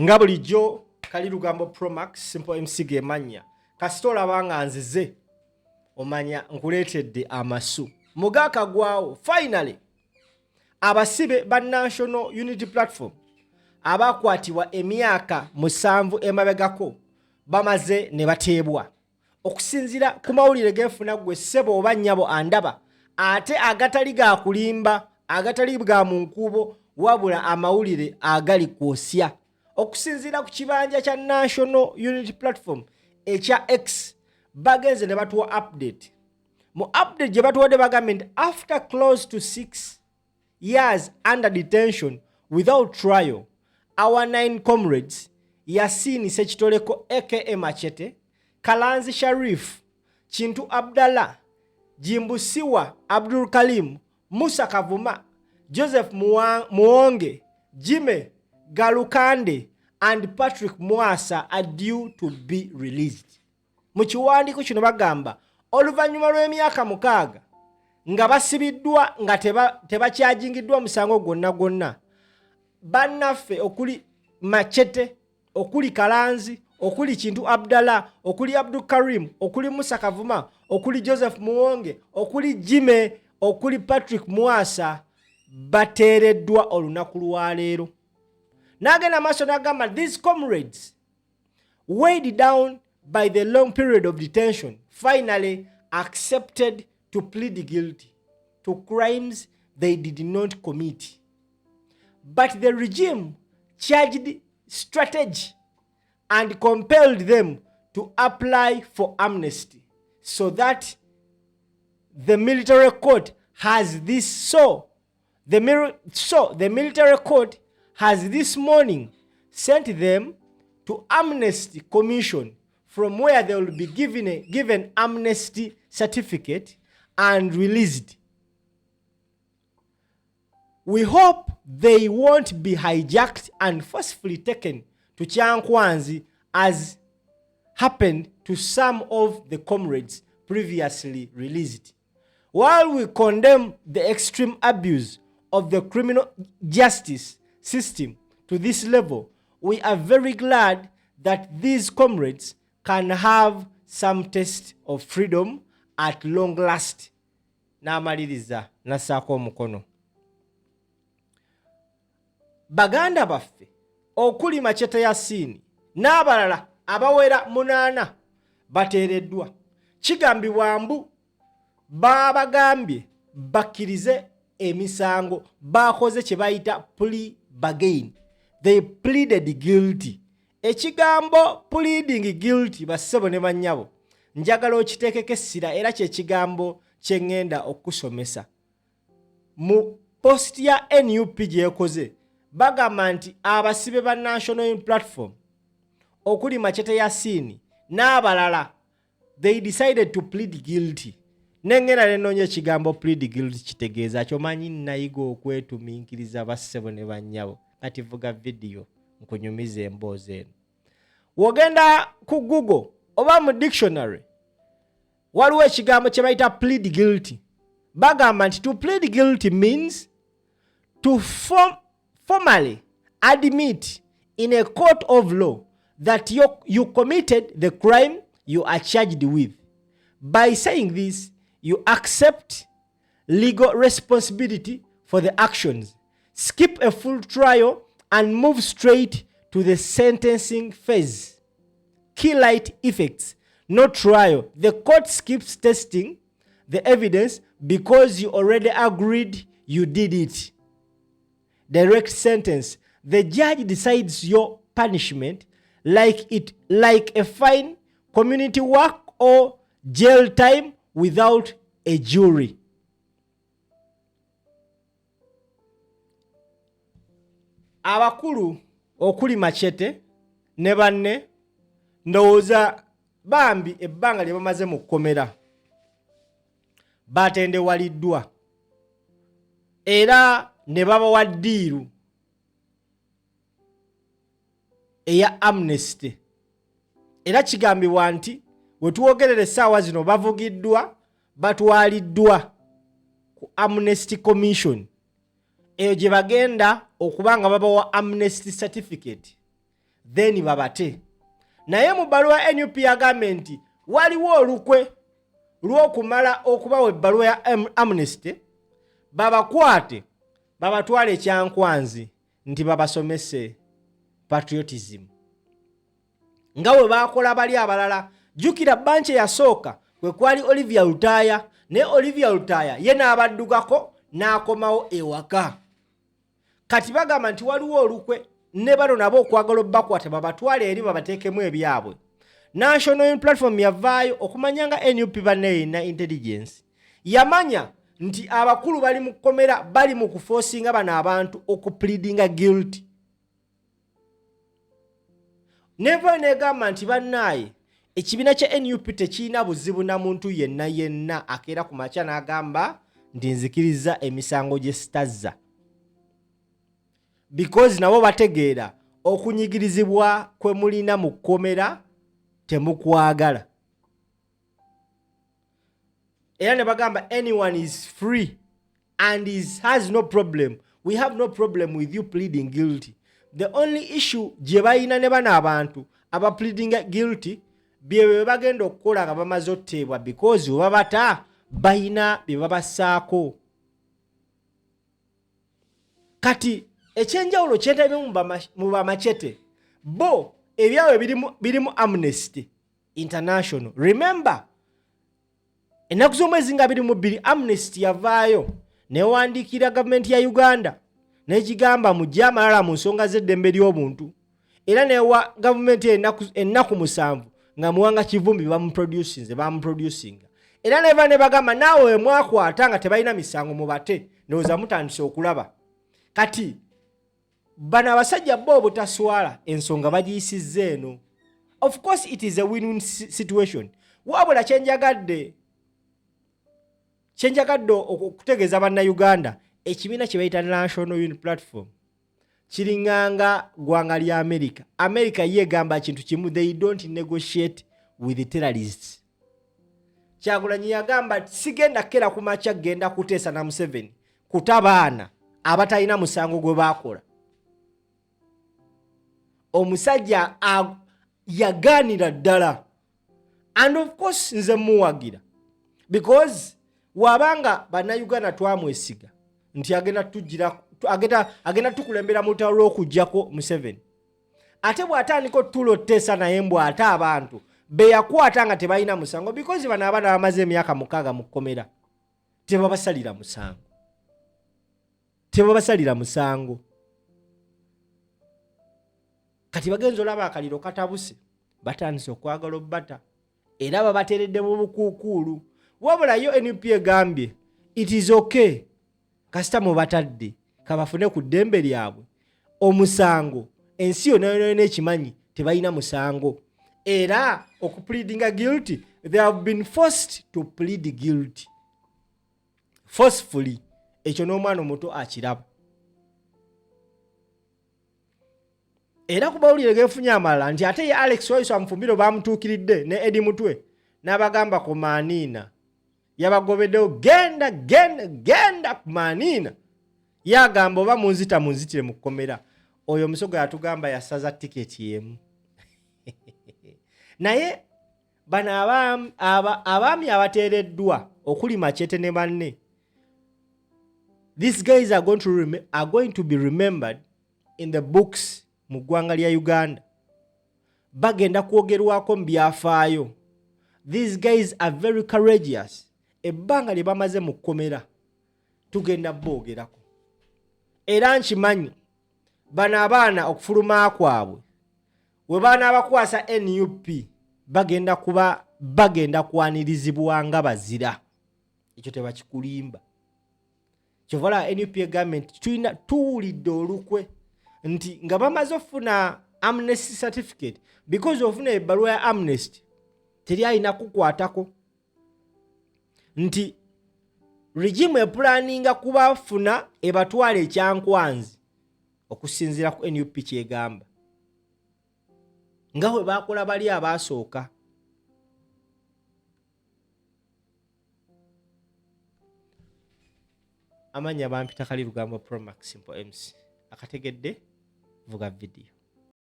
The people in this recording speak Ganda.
nga bulijjo kali lugambo Promax Simple MC gemanya kasitola banga nzize omanya nkuletedde amasu mugaka gwao finally abasibe ba National Unity Platform abakwatibwa emyaka 7 emabegako bamaze ne bateebwa okusinzira ku mawulire gefuna gwe ssebo oba nnyabo andaba ate agatali ga kulimba agatali ga mu nkubo wabula amawulire agali kwosya okusinzira ku kibanja kya National Unity Platform ekya X bagenze ne batuwa update mu update gye batuwadde bagambye after close to 6 years under detention without trial our 9 comrades Yasini Sekitoleko aka Machete, Kalanzi Sharif, Chintu Abdallah, Jimbusiwa Abdul Kalim, Musa Kavuma, Joseph Muonge, Jime Galukande, and Patrick Mwasa are due to be released. Mukiwandiko kino bagamba oluvannyuma lw'emyaka Mukaaga nga basibiddwa nga tebakyagingiddwa musango gwonna bannaffe okuli Machete, okuli Kalanzi, okuli Chintu Abdallah, okuli Abdul Karim, okuli Musa Kavuma, okuli Joseph Muonge, okuli Jime, okuli Patrick Mwasa bateereddwa olunaku lwa leero. Nagenda maaso n'agamba these comrades weighed down by the long period of detention finally accepted to plead guilty to crimes they did not commit. But the regime charged strategy and compelled them to apply for amnesty so that the military court has this the military court has this morning sent them to Amnesty Commission from where they will be given amnesty certificate and released. We hope they won't be hijacked and forcefully taken to Kyankwanzi as happened to some of the comrades previously released. While we condemn the extreme abuse of the criminal justice system to this level, we are very glad that these comrades can have some taste of freedom at long last. N'amaliriza n'assaako omukono. Baganda baffe okuli Machete Yasini n'abalala abawera 8 bateereddwa. Kigambibwa mbu babagambye bakkirize emisango bakoze kye bayita plea bargain. They pleaded guilty. Ekigambo pleading guilty bassebo ne bannyabo njagala okiteekeko essira era kye kigambo kye ŋŋenda okusomesa. Mu post ya NUP gye ekoze bagamba nti abasibe ba National Unity Platform okuli Machete Yasini n'abalala they decided to plead guilty. Nengera nenonye ekigambo plead guilty kitegeeza kyomanyi nayiga okwetuminkiriza bassebo ne bannyabo kati vuga video nkunyumize emboozi eno. Wogenda ku Google oba mu dictionary waliwo ekigambo kye bayita plead guilty. Bagamba nti to plead guilty means to formally admit in a court of law that you committed the crime you are charged with. By saying this, you accept legal responsibility for the actions, skip a full trial, and move straight to the sentencing phase. Key light effects: no trial. The court skips testing the evidence because you already agreed you did it. Direct sentence: the judge decides your punishment like a fine, community work, or jail time without a jury. Abakulu okuli Machete ne banne ndowooza bambi ebbanga lye bamaze mu Mukkomera batendewaliddwa era ne babawa ddiiru eya Amnesty. Era kigambibwa nti we tuwogerera essaawa zino bavugiddwa batwaliddwa ku Amnesty Commission eyo gye bagenda okuba nga babawa amnesty certificate then babate. Naye mu bbaluwa ya NUP yagambye nti waliwo olukwe lw'okumala okubawa ebbaluwa ya Amnesty babakwate babatwale ekyankwanzi nti babasomese patriotism. Nga bwe bakola bali abalala. Jukira banche yasooka kwe kwali Olivia Lutaya, ne Olivia Lutaya ye n'abaddugako n'akomawo ewaka. Kati bagamba nti waliwo olukwe ne bano nabo okwagala obbakwata babatwale eri babateekemu ebyabwe. National Unity Platform yavaayo okumanyanga NUP banne na intelligence yamanya nti abakulu bali mu Mukkomera bali mu kuforcinga bano abantu okupleadinga guilty. Never negamba nti bannaye ekibiina kya NUP tekiina buzibu na muntu yenna akeera ku makya n'agamba nti nzikiriza emisango gye sitazza. Because nabo bategeera okunyigirizibwa kwe mulina mu Mukkomera temukwagala. Era ne bagamba anyone is free and has no problem. We have no problem with you pleading guilty. The only issue gye balina ne bano abantu aba pleading guilty bye bagenda okukola nga bamaze otteebwa because oba bata balina bye babassaako. Kati ekyenjawulo kyentabye mu bamachete bo ebyabwe birimu Amnesty International. Remember ennaku z'omwezi nga 22 Amnesty yavaayo newandiikira gavumenti ya Uganda n'ekigamba mujje amalala mu nsonga z'eddembe ly'obuntu era newa gavumenti ennaku 7 nga Muwanga Kivumbi bamuproducinga era neva ne bagamba naawe mwakwata nga tebalina misango mubate ndowooza mutandise okulaba. Kati bano abasajja bo obutaswala ensonga bagiyisizza eno. Of course it is a win-win situation. Wabula kyenjagadde okutegeeza bannayuganda ekibiina kye bayita National Unity Platform kiringanga ggwanga lya America. America yegamba kintu kimu, they don't negotiate with the terrorists. Kyagulanyi yagamba sigenda kera ku makya genda kuteesa na Museveni kutabaana abatalina musango gwe bakola. Omusajja yaganira ddala, and of course nze muwagira because wabanga bannayuganda twamwesiga nti agenda tukulembera mu lutalo lw'okuggyako Museveni, ate bw'atandika otulo Tessa naye mbw'ate abantu be yakwata nga tebalina musango because bano abaana bamaze emyaka 6 mu Mukkomera tebabasalira musango. Kati bagenzo olaba akaliro katabuse batandise okwagala obbata era babateredde mu bukuukuulu. Wabula yo NUP egambye it is okay kasita mubatadde kabafune ku ddembe lyabwe omusango ensi yonna n'ekimanyi tebalina musango era okupleadinga guilty they have been forced to plead guilty forcefully. Ekyo n'omwana omuto akiraba. Era kubawulire gefunye amalala nti ate ye Alex Waiso amufumbiro bamutuukiridde ne Edi Mutwe n'abagamba ku Manina yabagobeddewo genda ku Manina yagamba oba munzitire mu Mukkomera. Oyo omusogo yatugamba yasaza tiketi yemu. Naye bano abaami abateereddwa okuli Machete ne banne, these guys are going to be remembered in the books mu ggwanga lya Uganda. Bagenda kwogerwako mu byafaayo. These guys are very courageous. Ebbanga lye bamaze mu Mukkomera tugenda boogerako. Era nkimanyi bano abaana okufuluma kwabwe we baana abakwasa NUP bagenda kwanirizibwa nga bazira. Ekyo tebakikulimba. Kyovala NUP government tuwulidde olukwe nti nga bamaze ofuna amnesty certificate because ofuna ebbaluwa ya Amnesty teri alina kukwatako nti regime epulaninga kubafuna ebatwala ekyankwanzi okusinziira ku NUP kyegamba nga bwe bakola bali abasooka. Amanya bampita Kali Lugambo Promax Simple MC akategedde vuga video.